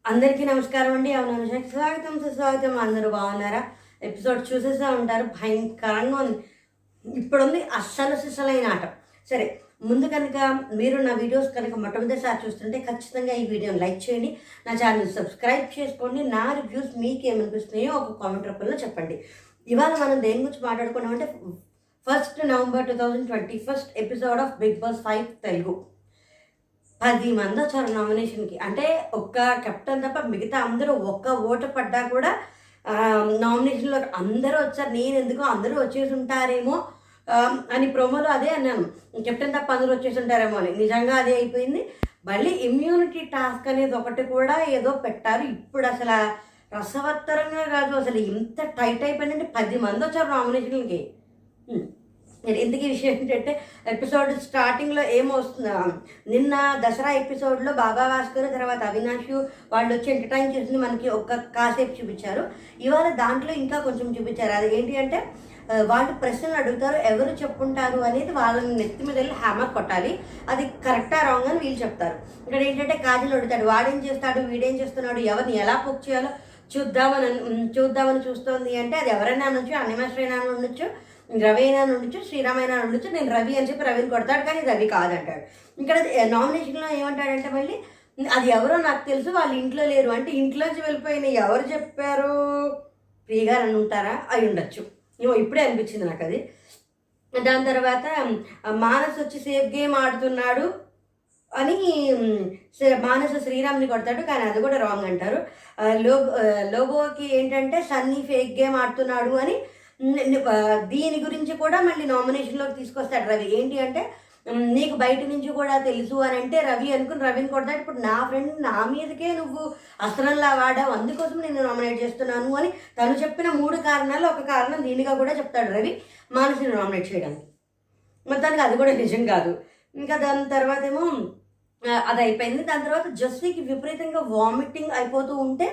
అందరికీ నమస్కారం అండి. అవును, స్వాగతం సుస్వాగతం. అందరూ బాగున్నారా? ఎపిసోడ్ చూసేసే ఉంటారు. భయంకరంగా ఉంది. ఇప్పుడుంది అస్సలు సిసలైన ఆట. సరే, ముందు కనుక మీరు నా వీడియోస్ కనుక మొట్టమొదటిసారి చూస్తుంటే ఖచ్చితంగా ఈ వీడియోని లైక్ చేయండి, నా ఛానల్ సబ్స్క్రైబ్ చేసుకోండి. నా రివ్యూస్ మీకు ఏమనిపిస్తున్నాయో ఒక కామెంట్ రూపంలో చెప్పండి. ఇవాళ మనం దేని గురించి మాట్లాడుకున్నామంటే 1 November 2021 episode of Bigg Boss 5 Telugu. 10 మంది వచ్చారు నామినేషన్కి. అంటే ఒక్క కెప్టెన్ తప్ప మిగతా అందరూ ఒక్క ఓటు పడ్డా కూడా నామినేషన్లో అందరూ వచ్చారు. నేను ఎందుకో అందరూ వచ్చేసి ఉంటారేమో అని ప్రోమోలో అదే అన్నాను, కెప్టెన్ తప్ప అందరూ వచ్చేసి ఉంటారేమో అని. నిజంగా అదే అయిపోయింది. మళ్ళీ ఇమ్యూనిటీ టాస్క్ అనేది ఒకటి కూడా ఏదో పెట్టారు. ఇప్పుడు అసలు రసవత్తరంగా కాదు, అసలు ఇంత టైట్ అయిపోయిందంటే 10 మంది వచ్చారు నామినేషన్లకి. ఇంతకీ విషయం ఏంటంటే ఎపిసోడ్ స్టార్టింగ్లో ఏమొస్తుంది, నిన్న దసరా ఎపిసోడ్లో బాబా భాస్కర్ తర్వాత అవినాష్ వాళ్ళు వచ్చి ఎంటర్టైన్ చేసింది మనకి ఒక కాసేపు చూపించారు. ఇవాళ దాంట్లో ఇంకా కొంచెం చూపించారు. అది ఏంటి అంటే వాళ్ళు ప్రశ్నలు అడుగుతారు, ఎవరు చెప్పుంటారు అనేది వాళ్ళని నెత్తి మీద వెళ్ళి హ్యామర్ కొట్టాలి. అది కరెక్టా రాంగ్ అని వీళ్ళు చెప్తారు. ఇక్కడ ఏంటంటే కాజల్ అడుగుతాడు, వాడేం చేస్తాడు, వీడేం చేస్తున్నాడు, ఎవరిని ఎలా పొక్ చేయాలో చూద్దామని చూస్తోంది అంటే అది ఎవరైనా అనొచ్చు, అనిమేషన్ అయినా ఉండొచ్చు, రవి అయినా ఉండొచ్చు, శ్రీరామైనా ఉండొచ్చు. నేను రవి అని చెప్పి రవిని కొడతాడు, కానీ రవి కాదంటాడు. ఇక్కడ నామినేషన్లో ఏమంటాడంటే మళ్ళీ అది ఎవరో నాకు తెలుసు, వాళ్ళు ఇంట్లో లేరు అంటే ఇంట్లోంచి వెళ్ళిపోయిన ఎవరు చెప్పారు, ప్రియగారు అని ఉంటారా, అయి ఉండొచ్చు. ఏమో ఇప్పుడే అనిపించింది నాకు అది. దాని తర్వాత మానస్ వచ్చి సేఫ్ గేమ్ ఆడుతున్నాడు అని మానస శ్రీరామ్ని కొడతాడు, కానీ అది కూడా రాంగ్ అంటారు. లోబోకి ఏంటంటే సన్నీ ఫేక్ గేమ్ ఆడుతున్నాడు అని దీని గురించి కూడా మళ్ళీ నామినేషన్లోకి తీసుకొస్తాడు రవి. ఏంటి అంటే నీకు బయట నుంచి కూడా తెలుసు అని అంటే రవి అనుకుని రవిని కొడతాడు. ఇప్పుడు నా ఫ్రెండ్ నా మీదకే నువ్వు అస్త్రంలా వాడావు, అందుకోసం నేను నామినేట్ చేస్తున్నాను అని తను చెప్పిన 3 కారణాలు ఒక కారణం దీనిగా కూడా చెప్తాడు రవి మానసిని నామినేట్ చేయడానికి. మొత్తానికి అది కూడా నిజం కాదు. ఇంకా దాని తర్వాత ఏమో అది అయిపోయింది. దాని తర్వాత జస్సీకి విపరీతంగా వామిటింగ్ అయిపోతూ ఉంటే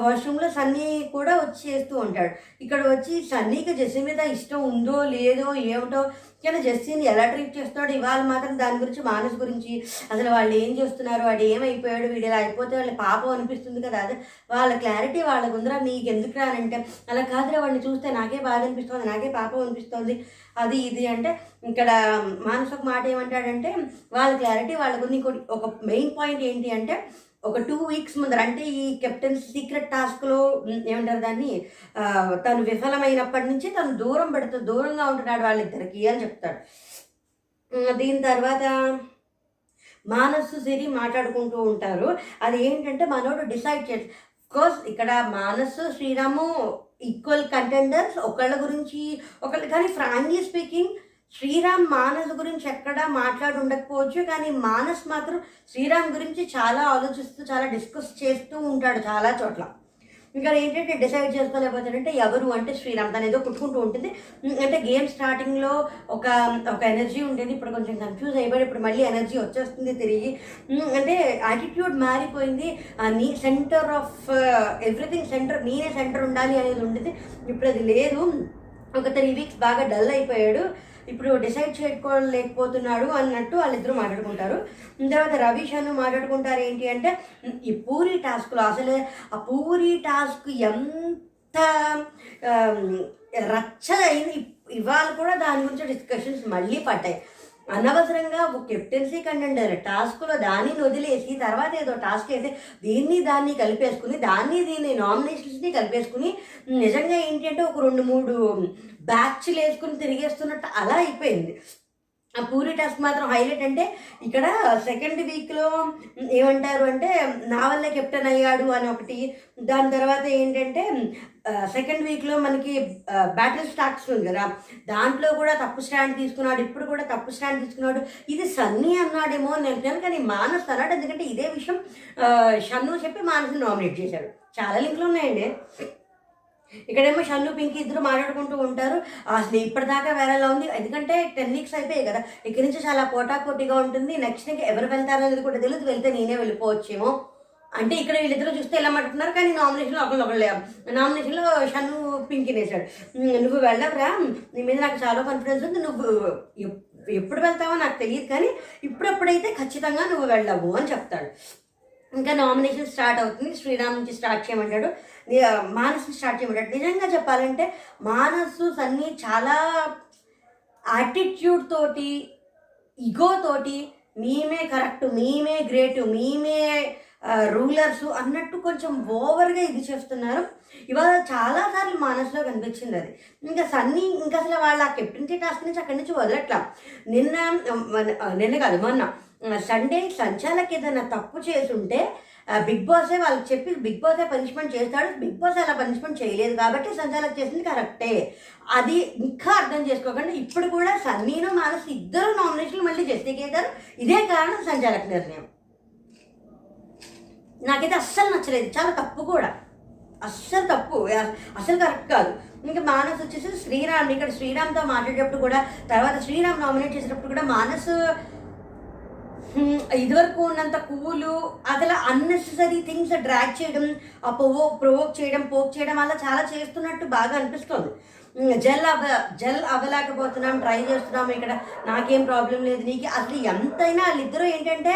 వాష్రూమ్లో సన్నీ కూడా వచ్చి చేస్తూ ఉంటాడు. ఇక్కడ వచ్చి సన్నీకి జెస్సీ మీద ఇష్టం ఉందో లేదో ఏమిటో, కానీ జెస్సీని ఎలా ట్రీట్ చేస్తాడో ఇవాళ మాత్రం దాని గురించి మానస్ గురించి అసలు వాళ్ళు ఏం చేస్తున్నారు, వాడు ఏమైపోయాడు, వీడు ఇలా అయిపోతే వాళ్ళ పాపం అనిపిస్తుంది కదా, అదే వాళ్ళ క్లారిటీ వాళ్ళకు ఉందిరా, నీకు ఎందుకు రానంటే అలా కాదురా, వాడిని చూస్తే నాకే బాధ అనిపిస్తుంది, నాకే పాపం అనిపిస్తుంది, అది ఇది అంటే ఇక్కడ మానస్ ఒక మాట ఏమంటాడంటే వాళ్ళ క్లారిటీ వాళ్ళకు ఉంది. ఒక మెయిన్ పాయింట్ ఏంటి అంటే ఒక 2 వీక్స్ ముందర అంటే ఈ కెప్టెన్ సీక్రెట్ టాస్క్లో ఏమంటారు దాన్ని, తను విఫలమైనప్పటి నుంచి తను దూరంగా ఉంటున్నాడు వాళ్ళిద్దరికి అని చెప్తాడు. దీని తర్వాత మానసు సిరి మాట్లాడుకుంటూ ఉంటారు. అది ఏంటంటే మనోడు డిసైడ్ చేసి కోర్స్ ఇక్కడ మానసు శ్రీరాము ఈక్వల్ కంటెండర్స్, ఒకళ్ళ గురించి ఒకళ్ళు, కానీ ఫ్రాంక్లీ స్పీకింగ్ శ్రీరామ్ మానస్ గురించి ఎక్కడా మాట్లాడి ఉండకపోవచ్చు, కానీ మానస్ మాత్రం శ్రీరామ్ గురించి చాలా ఆలోచిస్తూ చాలా డిస్కస్ చేస్తూ ఉంటాడు చాలా చోట్ల. ఇంకా ఏంటంటే డిసైడ్ చేసుకోలేకపోతాడంటే ఎవరు అంటే శ్రీరామ్, తను ఏదో కుట్టుకుంటూ ఉంటుంది. అంటే గేమ్ స్టార్టింగ్లో ఒక ఎనర్జీ ఉండేది, ఇప్పుడు కొంచెం కన్ఫ్యూజ్ అయిపోయి ఇప్పుడు మళ్ళీ ఎనర్జీ వచ్చేస్తుంది తిరిగి. అంటే యాటిట్యూడ్ మారిపోయింది. నీ సెంటర్ ఆఫ్ ఎవ్రీథింగ్, నేనే సెంటర్ ఉండాలి అనేది ఉండేది, ఇప్పుడు అది లేదు. ఒక 3 వీక్స్ బాగా డల్ అయిపోయాడు, ఇప్పుడు డిసైడ్ చేసుకోలేకపోతున్నాడు అన్నట్టు వాళ్ళిద్దరూ మాట్లాడుకుంటారు. తర్వాత రవి షను మాట్లాడుకుంటారు. ఏంటి అంటే ఈ పూరి టాస్క్లో అసలు ఆ పూరి టాస్క్ ఎంత రచ్చ అయింది. ఇవాళ కూడా దాని గురించి డిస్కషన్స్ మళ్ళీ పడ్డాయి. అనవసరంగా ఒక కెప్టెన్సీ కంటెండర్ టాస్క్లో దానిని వదిలేసి తర్వాత ఏదో టాస్క్ అయితే దాన్ని కలిపేసుకుని దీన్ని నామినేషన్స్ని కలిపేసుకుని నిజంగా ఏంటి అంటే ఒక 2-3 బ్యాచ్లు వేసుకుని తిరిగేస్తున్నట్టు అలా అయిపోయింది. ఆ పూరి టాస్క్ మాత్రం హైలైట్. అంటే ఇక్కడ 2nd వీక్లో ఏమంటారు అంటే నా వల్లే కెప్టెన్ అయ్యాడు అని ఒకటి. దాని తర్వాత ఏంటంటే 2nd వీక్లో మనకి బ్యాటిల్ స్టార్ట్స్ ఉంది కదా, దాంట్లో కూడా తప్పు స్టాండ్ తీసుకున్నాడు, ఇప్పుడు కూడా తప్పు స్టాండ్ తీసుకున్నాడు. ఇది సన్నీ అన్నాడేమో అని అనుకున్నాను, కానీ మానస్ అన్నాడు. ఎందుకంటే ఇదే విషయం షన్ను చెప్పి మానస్ని నామినేట్ చేశాడు. చాలా లింకులు ఉన్నాయండి. ఇక్కడేమో షన్ను పింకీ ఇద్దరు మాట్లాడుకుంటూ ఉంటారు. అసలు ఇప్పటిదాకా వేరేలా ఉంది, ఎందుకంటే 10 వీక్స్ అయిపోయాయి కదా, ఇక్కడి నుంచి చాలా పోటాపోటీగా ఉంటుంది. నెక్స్ట్ ఇంకా ఎవరు వెళ్తారో అనేది కూడా తెలియదు, వెళ్తే నేనే వెళ్ళిపోవచ్చేమో అంటే ఇక్కడ వీళ్ళిద్దరూ చూస్తే ఎలా మాట్లాడుతున్నారు, కానీ నామినేషన్లో షన్ను పింకీని వేశాడు. నువ్వు వెళ్ళవరా, నీ మీద నాకు చాలా కాన్ఫిడెన్స్ ఉంది, నువ్వు ఎప్పుడు వెళ్తావో నాకు తెలియదు, కానీ ఇప్పుడెప్పుడైతే ఖచ్చితంగా నువ్వు వెళ్ళవు అని చెప్తాడు. ఇంకా నామినేషన్ స్టార్ట్ అవుతుంది. శ్రీరామ్ నుంచి స్టార్ట్ చేయమంటాడు, మానస్ని స్టార్ట్ చేయమంటాడు. నిజంగా చెప్పాలంటే మానసు సన్నీ చాలా యాటిట్యూడ్ తోటి, ఇగో తోటి మేమే కరెక్ట్, మేమే గ్రేట్, మేమే రూలర్స్ అన్నట్టు కొంచెం ఓవర్గా ఇది చేస్తున్నారు. ఇవాళ చాలాసార్లు మానసులో కనిపించింది అది. ఇంకా సన్నీ ఇంకా అసలు వాళ్ళ కెప్టెన్సీ టాస్క్ నుంచి అక్కడి నుంచి వదలట్లా. నిన్న కాదు మొన్న సండే సంచాలక్ ఏదైనా తప్పు చేసుంటే బిగ్ బాసే వాళ్ళకి చెప్పి బిగ్ బాసే పనిష్మెంట్ చేస్తాడు. బిగ్ బాస్ అలా పనిష్మెంట్ చేయలేదు కాబట్టి సంచాలక్ చేసింది కరెక్టే. అది ఇంకా అర్థం చేసుకోకుండా ఇప్పుడు కూడా సన్నీను మానస్ ఇద్దరు నామినేషన్లు మళ్ళీ జస్టికేతారు. ఇదే కారణం సంచాలక్ నిర్ణయం. నాకైతే అస్సలు నచ్చలేదు, చాలా తప్పు కూడా, అస్సలు తప్పు, అసలు కరెక్ట్ కాదు. ఇంకా మానస్ వచ్చేసి శ్రీరామ్, ఇక్కడ శ్రీరామ్తో మాట్లాడేటప్పుడు కూడా, తర్వాత శ్రీరామ్ నామినేట్ చేసేటప్పుడు కూడా మానస్ ఇదివరకు ఉన్నంత కూలు అసలు అన్నెసెసరీ థింగ్స్ డ్రాగ్ చేయడం, ప్రొవోక్ చేయడం అలా చాలా చేస్తున్నట్టు బాగా అనిపిస్తుంది. జెల్ అవ్వలేకపోతున్నాం, ట్రై చేస్తున్నాం, ఇక్కడ నాకేం ప్రాబ్లం లేదు నీకు, అసలు ఎంతైనా వాళ్ళిద్దరూ ఏంటంటే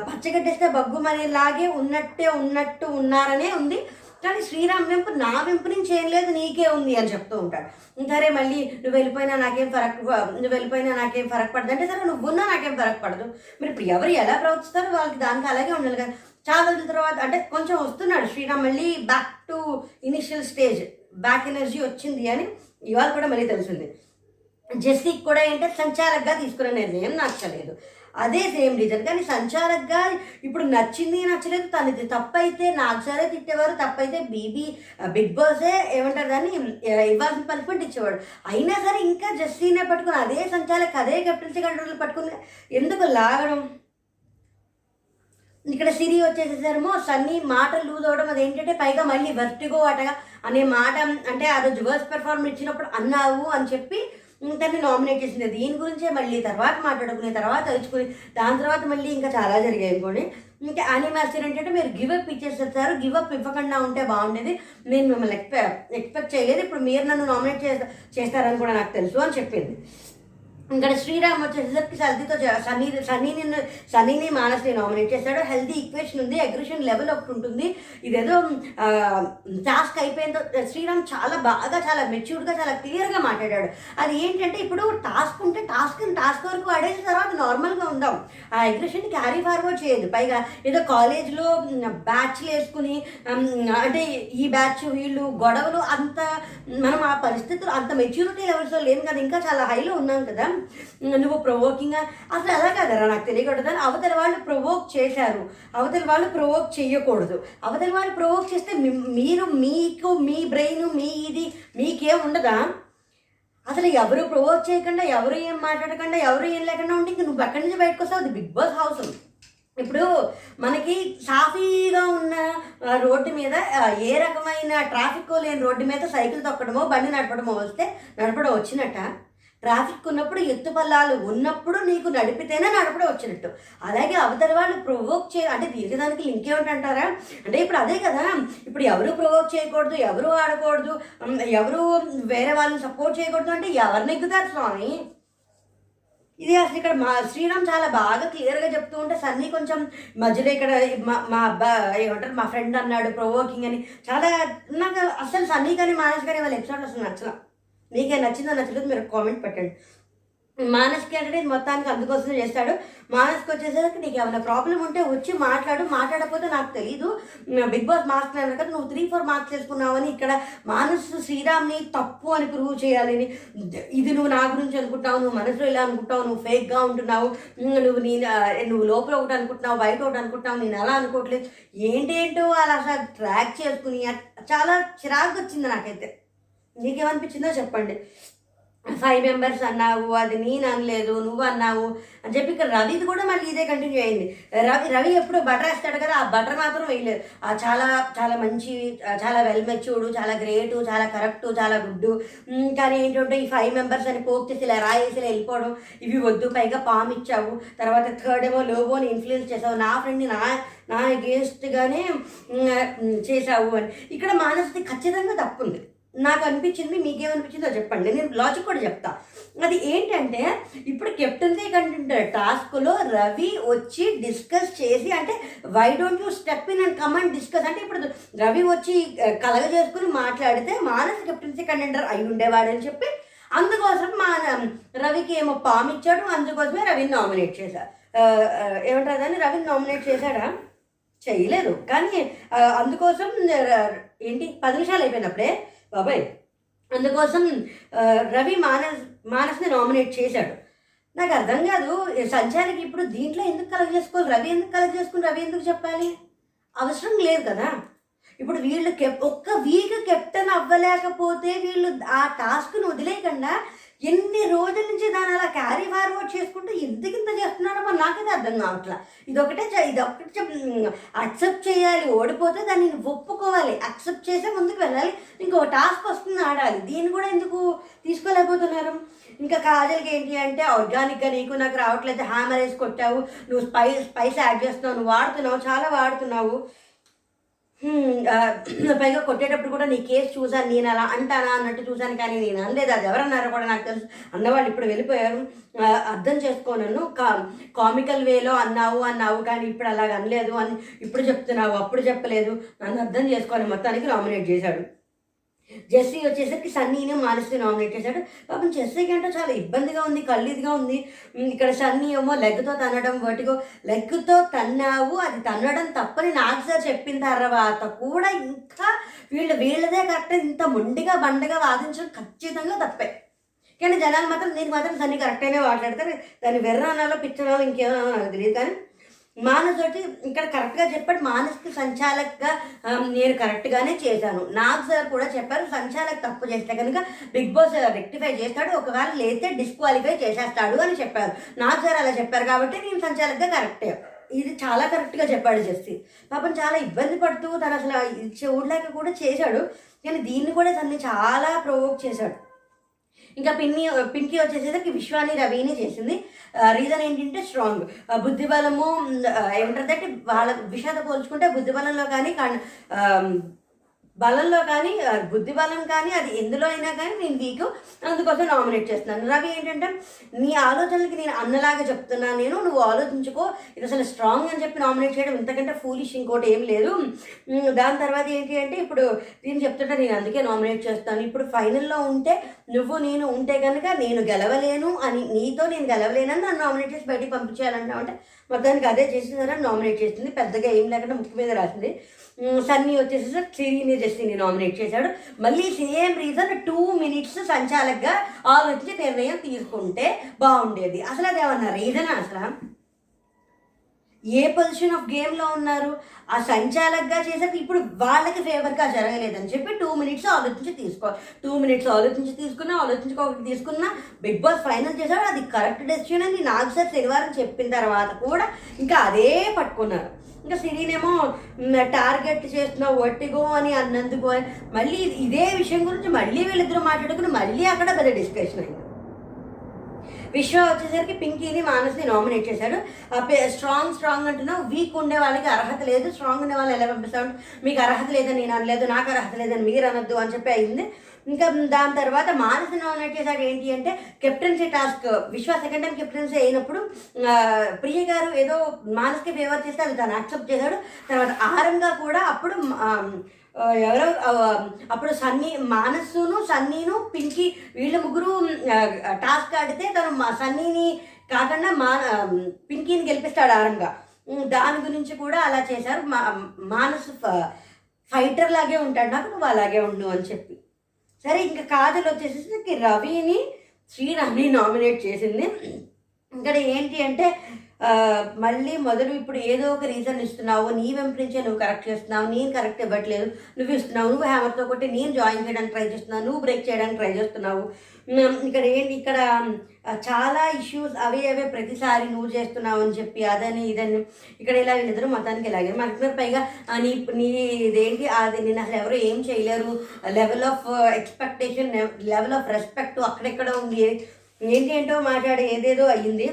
పచ్చగడ్డేస్తే బగ్గుమనేలాగే ఉన్నట్టు ఉన్నారనే ఉంది. కానీ శ్రీరామ్ వెంపు నా వెంపు నుంచి ఏం లేదు నీకే ఉంది అని చెప్తూ ఉంటాడు. సరే మళ్ళీ నువ్వు వెళ్ళిపోయినా నాకేం ఫరక్ పడదు అంటే, సరే నువ్వున్నా నాకేం ఫరక్ పడదు. మీరు ఇప్పుడు ఎవరు ఎలా ప్రవర్తిస్తారో వాళ్ళకి దానికి అలాగే ఉండాలి కదా. చాలా రోజుల తర్వాత అంటే కొంచెం వస్తున్నాడు శ్రీరామ్ మళ్ళీ back to initial stage, back energy వచ్చింది అని ఇవాళ కూడా మళ్ళీ తెలిసింది. జెస్సీకి కూడా ఏంటంటే సంచాలక్గా తీసుకునే నిర్ణయం నచ్చలేదు, అదే సేమ్ రీజన్. కానీ సంచాలక్గా ఇప్పుడు నచ్చింది నచ్చలేదు తనది, తప్పైతే నాకు సరే తిట్టేవారు, తప్పైతే బిగ్ బాసే ఏమంటారు దాన్ని ఇవ్వాల్సిన పనిష్మెంట్ ఇచ్చేవాడు. అయినా సరే ఇంకా జెస్సీనే పట్టుకుని అదే సంచాలక్ అదే కెప్టెన్సీ కంట్రోల్ పట్టుకుని ఎందుకు లాగడం. ఇక్కడ సిరి వచ్చేసేసరేమో సన్నీ మాట లూజ్ అవడం, అదేంటంటే పైగా మళ్ళీ వర్టిగో అటగా అనే మాట, అంటే ఆ రోజు వర్స్ పెర్ఫార్మెన్స్ ఇచ్చినప్పుడు అన్నావు అని చెప్పి తన్ని నామినేట్ చేసింది. దీని గురించే మళ్ళీ తర్వాత మాట్లాడుకునే, తర్వాత తెలుసుకుని, దాని తర్వాత మళ్ళీ ఇంకా చాలా జరిగాయి అనుకోండి. ఇంకా యానిమాస్టర్ ఏంటంటే మీరు గివప్ ఇచ్చేస్తారు, గివప్ ఇవ్వకుండా ఉంటే బాగుండేది, నేను మిమ్మల్ని ఎక్స్పెక్ట్ చేయలేదు, ఇప్పుడు మీరు నన్ను నామినేట్ చేస్తారని కూడా నాకు తెలుసు అని చెప్పింది. ఇక్కడ శ్రీరామ్ వచ్చేసరికి సన్నీని మానస్ని నామినేట్ చేస్తాడు. హెల్దీ ఈక్వేషన్ ఉంది, అగ్రెషన్ లెవెల్ ఒకటి ఉంటుంది. ఇదేదో టాస్క్ అయిపోయిందో శ్రీరామ్ చాలా బాగా, చాలా మెచ్యూర్డ్గా, చాలా క్లియర్గా మాట్లాడాడు. అది ఏంటంటే ఇప్పుడు టాస్క్ ఉంటే టాస్క్ వరకు ఆడేసిన తర్వాత నార్మల్గా ఉందాం, ఆ అగ్రెషన్ క్యారీ ఫార్వర్డ్ చేయదు. పైగా ఏదో కాలేజ్లో బ్యాచ్లు వేసుకుని అంటే ఈ బ్యాచ్ వీళ్ళు గొడవలు అంత, మనం ఆ పరిస్థితులు అంత మెచ్యూరిటీ లెవెల్స్లో లేము కదా, ఇంకా చాలా హైలో ఉన్నాం కదా. నువ్వు ప్రొవోకింగ్ అసలు అలా కదరా నాకు తెలియకూడదు. అవతల వాళ్ళు ప్రొవోక్ చేశారు, అవతల వాళ్ళు ప్రొవోక్ చేయకూడదు. అవతల వాళ్ళు ప్రొవోక్ చేస్తే మీకు మీ బ్రెయిన్ మీకేం ఉండదా? అసలు ఎవరు ప్రొవోక్ చేయకుండా, ఎవరు ఏం మాట్లాడకుండా, ఎవరు ఏం లేకుండా ఉంటే ఇంక నువ్వు ఎక్కడి నుంచి బయటకు వస్తావు? అది బిగ్ బాస్ హౌస్. ఇప్పుడు మనకి సాఫీగా ఉన్న రోడ్డు మీద, ఏ రకమైన ట్రాఫిక్ లేని రోడ్డు మీద సైకిల్ తొక్కడమో బండి నడపడమో నడపడం వచ్చినట్ట. ట్రాఫిక్ ఉన్నప్పుడు, ఎత్తుపల్లాలు ఉన్నప్పుడు నీకు నడిపితేనే నడపడం వచ్చినట్టు. అలాగే అవతల వాళ్ళు ప్రొవోక్ అంటే దీనికి దానికి లింక్ ఏమిటంటారా? అంటే ఇప్పుడు అదే కదా, ఇప్పుడు ఎవరు ప్రొవోక్ చేయకూడదు, ఎవరు ఆడకూడదు, ఎవరు వేరే వాళ్ళని సపోర్ట్ చేయకూడదు అంటే ఎవరిని ఎక్కుతారు స్వామి? ఇది అసలు ఇక్కడ శ్రీరామ్ చాలా బాగా క్లియర్గా చెప్తూ ఉంటే సన్నీ కొంచెం మధ్యలో ఇక్కడ మా ఏమంటారు మా ఫ్రెండ్ అన్నాడు ప్రొవోకింగ్ అని. చాలా నాకు అసలు సన్నీ కానీ మానస్ కానీ వాళ్ళ ఎపిసోడ్ అసలు నచ్చలా. మీకే నచ్చిందో నచ్చలేదు మీరు కామెంట్ పెట్టండి. మానస్కి అంటే మొత్తానికి అందుకోసం చేస్తాడు. మానస్కి వచ్చేసరికి నీకు ఏమైనా ప్రాబ్లం ఉంటే వచ్చి మాట్లాడకపోతే నాకు తెలీదు, బిగ్ బాస్ మార్క్స్ అన్నారు కదా, నువ్వు 3-4 మార్క్స్ వేసుకున్నావని ఇక్కడ మానస్ శ్రీరామ్ని తప్పు అని ప్రూవ్ చేయాలని, ఇది నువ్వు నా గురించి అనుకుంటావు, నువ్వు మనసులో ఇలా అనుకుంటావు, నువ్వు ఫేక్గా ఉంటున్నావు, నువ్వు లోపల ఒకటి అనుకుంటున్నావు, బయట ఒకటి అనుకుంటున్నావు, నేను అలా అనుకోవట్లేదు, ఏంటేంటో అలా అసలు ట్రాక్ చేసుకుని చాలా చిరాకు వచ్చింది నాకైతే. నీకేమనిపించిందో చెప్పండి. 5 మెంబర్స్ అన్నావు, అది నేను అనలేదు, నువ్వు అన్నావు అని చెప్పి ఇక్కడ రవిది కూడా మళ్ళీ ఇదే కంటిన్యూ అయింది. రవి ఎప్పుడు బటర్ వేస్తాడు కదా, ఆ బటర్ మాత్రం వేయలేదు. చాలా చాలా మంచి, చాలా వెల్ మెచ్యూర్డ్, చాలా గ్రేటు, చాలా కరెక్టు, చాలా గుడ్డు. కానీ ఏంటంటే ఈ 5 మెంబర్స్ అని పోక్ చేసి ఇలా రాయేసి వెళ్ళిపోవడం, ఇవి వద్దు, పైగా పామ్ ఇచ్చావు, తర్వాత థర్డ్ ఏమో లోబోని ఇన్ఫ్లుయెన్స్ చేసావు, నా ఫ్రెండ్ని నా అగేన్స్ట్గానే చేసావు అని. ఇక్కడ మానసిక ఖచ్చితంగా తప్పుంది. నాకు అనిపించింది, మీకేమనిపించిందో చెప్పండి. నేను లాజిక్ కూడా చెప్తా. అది ఏంటంటే ఇప్పుడు కెప్టెన్సీ కంటెంట్ టాస్క్లో రవి వచ్చి డిస్కస్ చేసి, అంటే why don't you step in and come and discuss అంటే ఇప్పుడు రవి వచ్చి కలగ చేసుకుని మాట్లాడితే మానస్ కెప్టెన్సీ కంటెండర్ అయి ఉండేవాడని చెప్పి అందుకోసం రవికి ఏమో పాము ఇచ్చాడు, అందుకోసమే రవిని నామినేట్ చేశారు. ఏమంటారు దాన్ని, రవిని నామినేట్ చేశాడా? చేయలేదు. కానీ అందుకోసం ఏంటి 10 నిమిషాలు అయిపోయినప్పుడే బాబాయ్ అందుకోసం రవి మానస్ని నామినేట్ చేశాడు. నాకు అర్థం కాదు, సంచారికి ఇప్పుడు దీంట్లో ఎందుకు కలెక్ట్ చేసుకోవాలి, రవి ఎందుకు కలెక్ట్ చేసుకుని రవి ఎందుకు చెప్పాలి? అవసరం లేదు కదా. ఇప్పుడు వీళ్ళు ఒక్క వీక్ కెప్టెన్ అవ్వలేకపోతే వీళ్ళు ఆ టాస్క్ను వదిలేయకుండా ఎన్ని రోజుల నుంచి దాన్ని అలా క్యారీ ఫార్వర్డ్ చేసుకుంటూ ఇంత చేస్తున్నారో మరి నాకైతే అర్థం కావట్లా. ఇదొకటే అక్సెప్ట్ చేయాలి, ఓడిపోతే దాన్ని ఒప్పుకోవాలి, అక్సెప్ట్ చేసే ముందుకు వెళ్ళాలి, ఇంకో టాస్క్ వస్తుంది ఆడాలి. దీన్ని కూడా ఎందుకు తీసుకోలేకపోతున్నారు? ఇంకా కాజల్కి ఏంటి అంటే ఆర్గానిక్గా నీకు నాకు రావట్లేదు, హ్యామర్ వేసి కొట్టావు, నువ్వు స్పైస్ యాడ్ చేస్తున్నావు, నువ్వు వాడుతున్నావు, చాలా వాడుతున్నావు, పైగా కొట్టేటప్పుడు కూడా నీ కేసు చూసాను, నేను అలా అంటానా అన్నట్టు చూశాను, కానీ నేను అనలేదు. అది ఎవరన్నారో కూడా నాకు తెలుసు, అన్నవాళ్ళు ఇప్పుడు వెళ్ళిపోయారు. అర్థం చేసుకోనన్ను కామికల్ వేలో అన్నావు కానీ ఇప్పుడు అలాగ అనలేదు అని ఇప్పుడు చెప్తున్నావు, అప్పుడు చెప్పలేదు, నన్ను అర్థం చేసుకొని మొత్తానికి నామినేట్ చేశాడు. జెస్సీ వచ్చేసరికి సన్నీని మానస్ని నామినేట్ చేశాడు. పాపం జెస్సీకి అంటే చాలా ఇబ్బందిగా ఉంది, కళ్ళిదిగా ఉంది. ఇక్కడ సన్నీ ఏమో లెగ్తో తన్నడం, వాటికో లెగ్తో తన్నావు, అది తన్నడం తప్పని నాకు సార్ చెప్పిన తర్వాత కూడా ఇంకా వీళ్ళదే కరెక్ట్, ఇంత మొండిగా బండగా వాదించడం ఖచ్చితంగా తప్పే. కానీ జనాలు మాత్రం దీనికి మాత్రం సన్నీ కరెక్ట్గానే మాట్లాడతారు. దాన్ని వెర్రనాలో పిచ్చనాలో ఇంకేమో నాకు తెలియదు. కానీ మానస్ ఒకటి ఇక్కడ కరెక్ట్గా చెప్పాడు. మానస్కి సంచాలక్గా నేను కరెక్ట్గానే చేశాను. నాగ్ సార్ కూడా చెప్పారు సంచాలక్ తప్పు చేస్తే కనుక బిగ్ బాస్ రెక్టిఫై చేస్తాడు, ఒకవేళ లేతే డిస్క్వాలిఫై చేసేస్తాడు అని చెప్పారు. నాగ్ సార్ అలా చెప్పారు కాబట్టి నేను సంచాలక్గా కరెక్టే. ఇది చాలా కరెక్ట్గా చెప్పాడు జెస్సీ. పాపం చాలా ఇబ్బంది పడుతూ తను అసలు చూడలేక కూడా చేశాడు. కానీ దీన్ని కూడా తనని చాలా ప్రొవోక్ చేశాడు. ఇంకా పింకీ వచ్చేసరికి విశ్వాని రవిని చేసింది. రీజన్ ఏంటంటే స్ట్రాంగ్ బుద్ధిబలము ఏమంటారంటే వాళ్ళ విషయాలతో పోల్చుకుంటే బుద్ధిబలంలో కానీ బలంలో కానీ బుద్ధి బలం కానీ అది ఎందులో అయినా కానీ నేను వీక్, అందుకోసం నామినేట్ చేస్తున్నాను. రవి ఏంటంటే నీ ఆలోచనలకి నేను అన్నలాగా చెప్తున్నాను, నువ్వు ఆలోచించుకో, ఇది అసలు స్ట్రాంగ్ అని చెప్పి నామినేట్ చేయడం ఇంతకంటే ఫూలిష్ ఇంకోటి ఏం లేదు. దాని తర్వాత ఏంటి అంటే ఇప్పుడు నేను చెప్తుంటే నేను అందుకే నామినేట్ చేస్తాను. ఇప్పుడు ఫైనల్లో ఉంటే నేను ఉంటే కనుక నేను గెలవలేను అని, నీతో నేను గెలవలేనని నన్ను నామినేట్ చేసి బయటికి పంపించేయాలంటే మొత్తానికి అదే చేసేసారని నామినేట్ చేసింది. పెద్దగా ఏం లేకుండా ముక్కు మీద రాసింది. సన్నీ వచ్చేసి సిరిని జెస్సీని నామినేట్ చేశాడు. మళ్ళీ సేమ్ రీజన్ 2 minutes సంచాలకుగా ఆలోచించి నిర్ణయం తీసుకుంటే బాగుండేది. అసలు అదేమన్నా రీజన్? అసలు ఏ పొజిషన్ ఆఫ్ గేమ్లో ఉన్నారు? ఆ సంచాలకుగా చేసేది ఇప్పుడు వాళ్ళకి ఫేవర్గా జరగలేదని చెప్పి 2 minutes ఆలోచించి 2 minutes ఆలోచించి తీసుకున్నా బిగ్ బాస్ ఫైనల్ చేశాడు. అది కరెక్ట్ డెసిషన్ అని నాకు సార్ శనివారం చెప్పిన తర్వాత కూడా ఇంకా అదే పట్టుకున్నారు. ఇంకా సిరీనేమో టార్గెట్ చేస్తున్నావు వట్టిగో అని అన్నందుకు మళ్ళీ ఇదే విషయం గురించి మళ్ళీ వీళ్ళిద్దరూ మాట్లాడుకుని మళ్ళీ అక్కడ పెద్ద డిస్కషన్ అయింది. విశ్వ వచ్చేసరికి పింకీని మానస్ని నామినేట్ చేశాడు. స్ట్రాంగ్ అంటున్నావు, వీక్ ఉండే వాళ్ళకి అర్హత లేదు, స్ట్రాంగ్ ఉండే వాళ్ళు ఎలా పంపిస్తాడు, మీకు అర్హత లేదని నేను అనలేదు, నాకు అర్హత లేదని మీరు అనొద్దు అని చెప్పి అయింది. ఇంకా దాని తర్వాత మానస్ని నామినేట్ చేశాడు. ఏంటి అంటే కెప్టెన్సీ టాస్క్, విశ్వ సెకండ్ టైం కెప్టెన్సీ అయినప్పుడు ప్రియ గారు ఏదో మానస్కి ఫేవర్ చేస్తే అది తను యాక్సెప్ట్ చేశాడు. తర్వాత ఆరంగా కూడా అప్పుడు అప్పుడు మానస్సును సన్నీను పింకీ వీళ్ళ ముగ్గురు టాస్క్ ఆడితే తను సన్నీని కాకుండా పింకీని గెలిపిస్తాడు ఆరంగా. దాని గురించి కూడా అలా చేశారు. మానసు ఫైటర్ లాగే ఉంటాడు, నాకు నువ్వు అలాగే ఉండు అని చెప్పి. సరే ఇంకా కాజల్ వచ్చేసి రవిని శ్రీరామ్ని నామినేట్ చేసింది. ఇక్కడ ఏంటి అంటే మళ్ళీ మొదలు ఇప్పుడు ఏదో ఒక రీజన్ ఇస్తున్నావు, నీ వెంపు నుంచే నువ్వు కరెక్ట్ చేస్తున్నావు, నేను కరెక్ట్ ఇవ్వట్లేదు, నువ్వు ఇస్తున్నావు, నువ్వు హ్యామర్తో కొట్టి నేను జాయిన్ చేయడానికి ట్రై చేస్తున్నావు, నువ్వు బ్రేక్ చేయడానికి ట్రై చేస్తున్నావు. ఇక్కడ చాలా ఇష్యూస్ అవే ప్రతిసారి నువ్వు చేస్తున్నావు అని చెప్పి అదని ఇదని ఇక్కడ ఇలా వీళ్ళిద్దరూ మొత్తానికి ఇలాగే మనకు పైగా నీ ఇదేంటి అది నేను అసలు ఎవరు ఏం చేయలేరు, level of expectation level of respect అక్కడెక్కడ ఉంది, ఏంటో మాట్లాడి ఏదేదో అయ్యింది.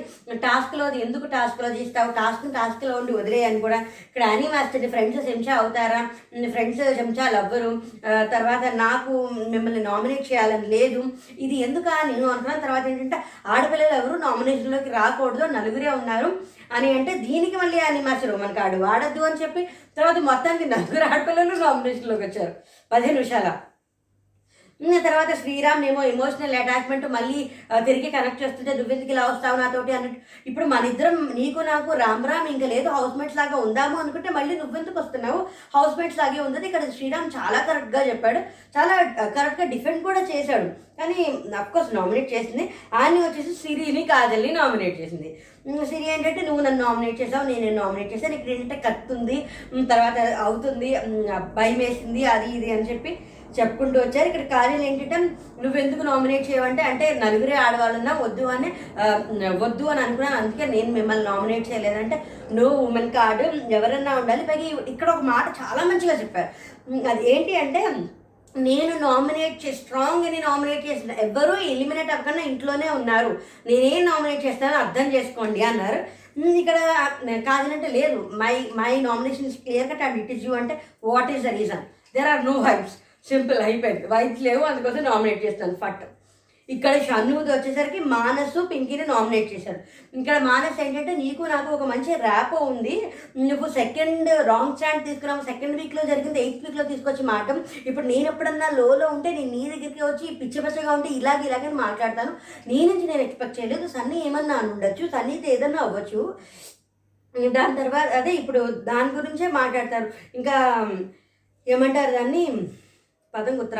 టాస్క్లో ఎందుకు టాస్క్లో చేస్తావు, టాస్క్లో ఉండి వదిలేయని కూడా ఇక్కడ అని మాస్టర్ ఫ్రెండ్స్ చెంచా అవుతారా, ఫ్రెండ్స్ చెంచాలు అవ్వరు, తర్వాత నాకు మిమ్మల్ని నామినేట్ చేయాలని లేదు, ఇది ఎందుకా నేను అనుకున్న తర్వాత ఏంటంటే ఆడపిల్లలు ఎవరు నామినేషన్లోకి రాకూడదు, నలుగురే ఉన్నారు అని అంటే దీనికి మళ్ళీ అని మాస్టర్ మనకు ఆడు వాడద్దు అని చెప్పి తర్వాత మొత్తానికి నలుగురు ఆడపిల్లలు నామినేషన్లోకి వచ్చారు 15 నిమిషాల. తర్వాత శ్రీరామ్ ఏమో ఎమోషనల్ అటాచ్మెంట్ మళ్ళీ తిరిగి కనెక్ట్ చేస్తుంటే నువ్వెందుకు ఇలా వస్తావు నాతోటి అన్నట్టు. ఇప్పుడు మన ఇద్దరం నీకు నాకు రామ్ ఇంకా లేదు హౌస్ మేట్స్ లాగా ఉందాము అనుకుంటే మళ్ళీ నువ్వెందుకు వస్తున్నావు, హౌస్ మేట్స్ లాగే ఉంది. ఇక్కడ శ్రీరామ్ చాలా కరెక్ట్గా చెప్పాడు, చాలా కరెక్ట్గా డిఫెండ్ కూడా చేశాడు. కానీ అఫ్కోర్స్ నామినేట్ చేసింది ఆయన వచ్చేసి సిరిని కాజల్ని నామినేట్ చేసింది. సిరి ఏంటంటే నువ్వు నన్ను నామినేట్ చేసావు, నేను నామినేట్ చేశాను, ఇక్కడ ఏంటంటే కత్తుంది, తర్వాత అవుతుంది, భయం వేసింది, అది ఇది అని చెప్పి చెప్పుకుంటూ వచ్చారు. ఇక్కడ కాజల్ ఏంటంటే నువ్వెందుకు నామినేట్ చేయవంటే అంటే నలుగురే ఆడవాళ్ళున్నా వద్దు అని అనుకున్నాను, అందుకే నేను మిమ్మల్ని నామినేట్ చేయలేదంటే నో ఉమెన్ కార్డు ఎవరన్నా ఉండాలి. పైగా ఇక్కడ ఒక మాట చాలా మంచిగా చెప్పారు, అది ఏంటి అంటే నేను స్ట్రాంగ్ అని నామినేట్ చేసిన ఎవరూ ఎలిమినేట్ అవ్వకుండా ఇంట్లోనే ఉన్నారు, నేనేం నామినేట్ చేస్తానో అర్థం చేసుకోండి అన్నారు. ఇక్కడ కాదనంటే లేదు my nomination is clear cut and it is you అంటే what is the reason, there are no vibes, simple అయిపోయింది, వైబ్స్ లేవు అందుకోసం నామినేట్ చేస్తాను ఫట్. ఇక్కడ షన్నుది వచ్చేసరికి మానసు పింకీని నామినేట్ చేశారు. ఇక్కడ మానస్ ఏంటంటే నీకు నాకు ఒక మంచి ర్యాపో ఉంది, నువ్వు సెకండ్ రాంగ్ స్టాండ్ తీసుకున్నావు, సెకండ్ వీక్లో జరిగింది 8th వీక్లో తీసుకొచ్చి మాట, ఇప్పుడు నేను ఎప్పుడన్నా లోలో ఉంటే నేను నీ దగ్గరికి వచ్చి పిచ్చగా ఉంటే ఇలాగని మాట్లాడతాను, నీ నుంచి నేను ఎక్స్పెక్ట్ చేయలేదు, సన్నీ ఏమన్నా ఉండొచ్చు, సన్నీతో ఏదన్నా అవ్వచ్చు. దాని తర్వాత అదే ఇప్పుడు దాని గురించే మాట్లాడతారు. ఇంకా ఏమంటారు దాన్ని, పదం గుర్తు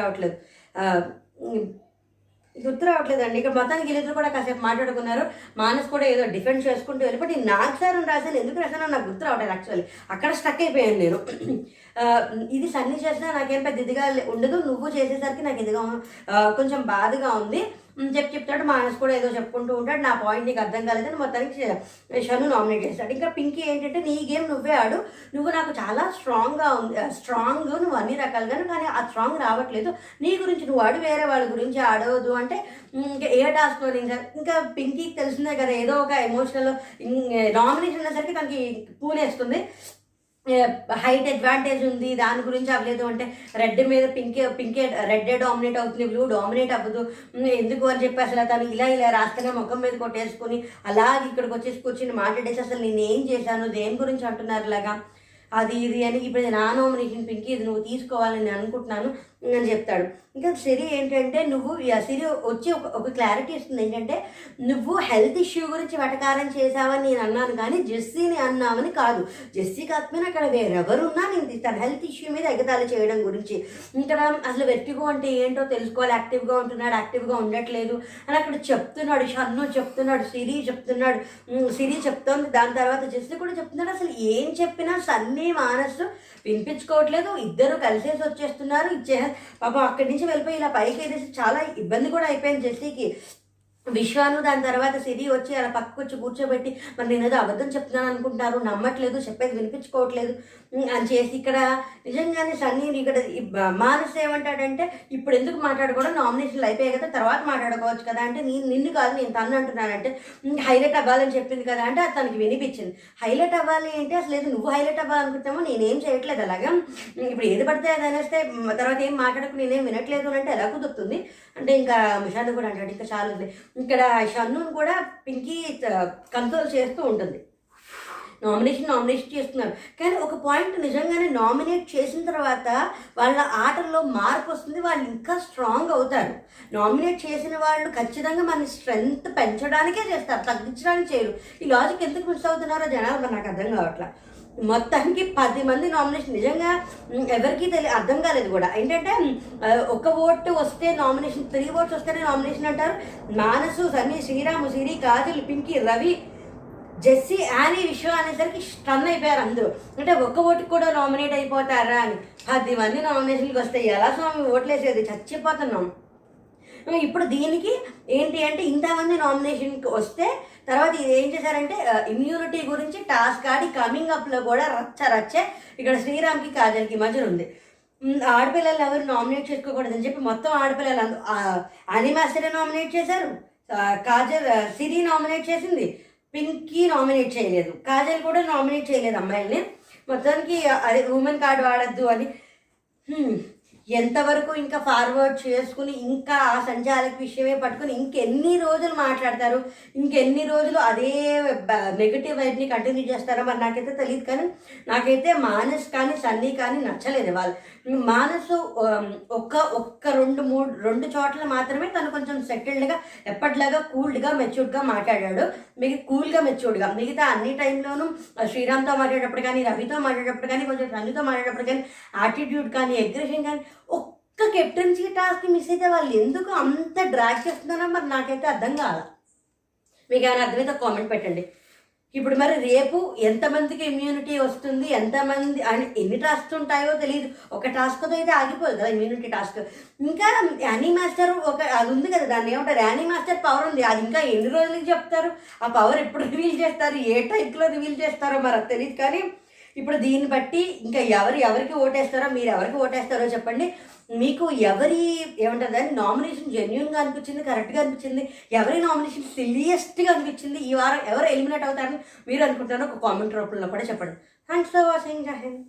రావట్లేదండి. ఇక్కడ మొత్తానికి వీళ్ళిద్దరు కూడా కాసేపు మాట్లాడుకున్నారు. మానస్ కూడా ఏదో డిఫెండ్ చేసుకుంటూ వెళ్ళిపోయి నాకు సార్ రాశాను, ఎందుకు రాశానో నాకు గుర్తు రావట్లేదు. యాక్చువల్లీ అక్కడ స్టక్ అయిపోయాను నేను. ఇది సన్నీ చేసినా నాకేం పెద్ద ఇదిగా ఉండదు, నువ్వు చేసేసరికి నాకు ఇదిగా కొంచెం బాధగా ఉంది చెప్తాడు. మానస్ కూడా ఏదో చెప్పుకుంటూ ఉంటాడు, నా పాయింట్ నీకు అర్థం కాలేదని మొత్తానికి షను నామినేట్ చేస్తాడు. ఇంకా పింకీ ఏంటంటే నీ గేమ్ నువ్వే ఆడు, నువ్వు నాకు చాలా స్ట్రాంగ్గా ఉంది, స్ట్రాంగ్ నువ్వు అన్ని రకాలుగాను, కానీ ఆ స్ట్రాంగ్ రావట్లేదు, నీ గురించి నువ్వు ఆడు, వేరే వాళ్ళ గురించి ఆడవద్దు అంటే ఇంకా ఏ టాస్క్లో ఇంకా పింకీకి తెలిసిందే కదా ఏదో ఒక ఎమోషనల్ నామినేషన్ అనేసరికి తనకి పూనేస్తుంది, హైట్ అడ్వాంటేజ్ ఉంది దాని గురించి అవ్వలేదు అంటే రెడ్ మీద పింకే రెడ్డే డామినేట్ అవుతుంది, బ్లూ డామినేట్ అవ్వదు ఎందుకు అని చెప్పి అసలు తను ఇలా రాస్తేనే ముఖం మీద కొట్టేసుకుని అలాగే ఇక్కడికి వచ్చేసి కూర్చుని మాట్లాడేసి అసలు నేను ఏం చేశాను దేని గురించి అంటున్నారు ఇలాగా అది ఇది అని, ఇప్పుడు నా నామినేషన్ పింకీ ఇది నువ్వు తీసుకోవాలని నేను అనుకుంటున్నాను అని చెప్తాడు. ఇంకా సిరి ఏంటంటే నువ్వు సిరి వచ్చి ఒక క్లారిటీ ఇస్తుంది ఏంటంటే నువ్వు హెల్త్ ఇష్యూ గురించి వెటకారం చేసావని నేను అన్నాను కానీ జెస్సీని అన్నామని కాదు, జెస్సీ కాకపోయినా అక్కడ వేరెవరున్నా నేను తన హెల్త్ ఇష్యూ మీద ఎగతాళి చేయడం గురించి, ఇక్కడ అసలు వెర్టిగో అంటే ఏంటో తెలుసుకోవాలి, యాక్టివ్గా ఉంటున్నాడు యాక్టివ్గా ఉండట్లేదు అని అక్కడ చెప్తున్నాడు, షన్ను చెప్తున్నాడు, సిరి చెప్తోంది, దాని తర్వాత జెస్సీ కూడా చెప్తున్నాడు. అసలు ఏం చెప్పినా సన్నీ మానస్ వినిపించుకోవట్లేదు, ఇద్దరు కలిసేసి వచ్చేస్తున్నారు, పాపం అక్కడి నుంచి వెళ్ళిపోయి ఇలా పైకి వేసేసి చాలా ఇబ్బంది కూడా అయిపోయింది జెస్సీకి. విశ్వాను దాని తర్వాత సిరి వచ్చి అలా పక్కకు వచ్చి కూర్చోబెట్టి మరి నేను ఏదో అబద్ధం చెప్తున్నాను అనుకుంటున్నారు, నమ్మట్లేదు, చెప్పేది వినిపించుకోవట్లేదు అని చేసి ఇక్కడ నిజంగానే సన్నీ ఇక్కడ మానస్ ఏమంటాడంటే ఇప్పుడు ఎందుకు మాట్లాడుకోవడం, నామినేషన్లు అయిపోయాయి కదా తర్వాత మాట్లాడుకోవచ్చు కదా అంటే నిన్ను కాదు నేను తను అంటున్నానంటే హైలైట్ అవ్వాలని చెప్పింది కదా అంటే అది తనకి వినిపించింది. హైలైట్ అవ్వాలి అంటే అసలు లేదు నువ్వు హైలైట్ అవ్వాలనుకుంటామో నేనేం చేయట్లేదు అలాగా, ఇప్పుడు ఏది పడితే అది అనేస్తే తర్వాత ఏం మాట్లాడకు నేనేం వినట్లేదు అంటే ఎలా కుదురుతుంది అంటే ఇంకా మిషాను కూడా అంటాడు ఇంకా చాలు. ఇక్కడ షన్నును కూడా పింకీ కంట్రోల్ చేస్తూ ఉంటుంది, నామినేషన్ చేస్తున్నారు కానీ ఒక పాయింట్ నిజంగానే నామినేట్ చేసిన తర్వాత వాళ్ళ ఆటల్లో మార్పు వస్తుంది, వాళ్ళు ఇంకా స్ట్రాంగ్ అవుతారు. నామినేట్ చేసిన వాళ్ళు ఖచ్చితంగా మన స్ట్రెంగ్త్ పెంచడానికే చేస్తారు, తగ్గించడానికి చేయరు. ఈ లాజిక్ ఎందుకు మిస్ అవుతున్నారో జనాలు నాకు అర్థం కావట్లేదు. మొత్తానికి 10 మంది నామినేషన్ నిజంగా ఎవరికి అర్థం కాలేదు కూడా ఏంటంటే ఒక ఓటు వస్తే నామినేషన్ 3 votes వస్తేనే నామినేషన్ అంటారు. మానసు, సన్నీ, శ్రీరాము, సిరి, కాజల్, పింకీ, రవి, జెస్సీ, యానీ, విశ్వ అనేసరికి స్టన్ అయిపోయారు అందరూ. అంటే ఒక్క ఓటుకి కూడా నామినేట్ అయిపోతారా అని 10 మంది నామినేషన్కి వస్తే ఎలా స్వామి ఓట్లేసేది, చచ్చిపోతున్నాం. ఇప్పుడు దీనికి ఏంటి అంటే ఇంతమంది నామినేషన్కి వస్తే తర్వాత ఇది ఏం చేశారంటే ఇమ్యూనిటీ గురించి టాస్క్ ఆడి కమింగ్ అప్లో కూడా రచ్చే ఇక్కడ శ్రీరామ్కి కాజల్కి మధ్యన ఉంది. ఆడపిల్లలు ఎవరు నామినేట్ చేసుకోకూడదని చెప్పి మొత్తం ఆడపిల్లలు అనిమాస్టరే నామినేట్ చేశారు, కాజల్ సిరి నామినేట్ చేసింది, పింకీ నామినేట్ చేయలేదు, కాజల్ కూడా నామినేట్ చేయలేదు అమ్మాయిల్ని. మొత్తానికి అది ఉమెన్ కార్డ్ వాడద్దు అని ఎంతవరకు ఇంకా ఫార్వర్డ్ చేసుకుని ఇంకా ఆ సంచాలక విషయమే పట్టుకుని ఇంకెన్ని రోజులు మాట్లాడతారు, ఇంకెన్ని రోజులు అదే నెగిటివ్ వైబ్ని కంటిన్యూ చేస్తారో మరి నాకైతే తెలియదు. కానీ నాకైతే మానస్ కానీ సన్నీ కానీ నచ్చలేదు. వాళ్ళు మానసు ఒక్క రెండు చోట్ల మాత్రమే తను కొంచెం సెటిల్డ్గా ఎప్పటిలాగా కూల్డ్గా మెచ్యూర్డ్గా మాట్లాడాడు, కూల్గా మెచ్యూర్డ్గా. మిగతా అన్ని టైంలోనూ శ్రీరామ్తో మాట్లాడేటప్పుడు కానీ, రవితో మాట్లాడేటప్పుడు కానీ, కొంచెం సన్నీతో మాట్లాడేటప్పుడు కానీ, యాటిట్యూడ్ కానీ, అగ్రెషన్ కానీ, ఒక్క కెప్టెన్సీ టాస్క్ మిస్ అయితే వాళ్ళు ఎందుకు అంత డ్రాగ్ చేస్తున్నారో మరి నాకైతే అర్థం కాల. మీకు ఏమైనా అర్థమైతే కామెంట్ పెట్టండి. ఇప్పుడు మరి రేపు ఎంతమందికి ఇమ్యూనిటీ వస్తుంది, ఎంతమంది అని ఎన్ని టాస్క్ ఉంటాయో తెలియదు. ఒక టాస్క్తో అయితే ఆగిపోదు కదా ఇమ్యూనిటీ టాస్క్. ఇంకా యానీ మాస్టర్ అది ఉంది కదా, దాన్ని ఏమంటారు, యానీ మాస్టర్ పవర్ ఉంది. అది ఇంకా ఎన్ని రోజులకి చెప్తారు, ఆ పవర్ ఎప్పుడు రివీల్ చేస్తారు, ఏ టైప్లో రివీల్ చేస్తారో మరి అది తెలియదు. కానీ ఇప్పుడు దీన్ని బట్టి ఇంకా ఎవరికి ఓటేస్తారో, మీరు ఎవరికి ఓటేస్తారో చెప్పండి. మీకు ఏమంటారు దాన్ని నామినేషన్ జెన్యున్గా అనిపించింది, కరెక్ట్గా అనిపించింది, ఎవరి నామినేషన్ సిలియస్ట్గా అనిపించింది, ఈ వారం ఎవరు ఎలిమినేట్ అవుతారని మీరు అనుకుంటారో ఒక కామెంట్ రూపంలో కూడా చెప్పండి. Thanks for watching. జై హింద్.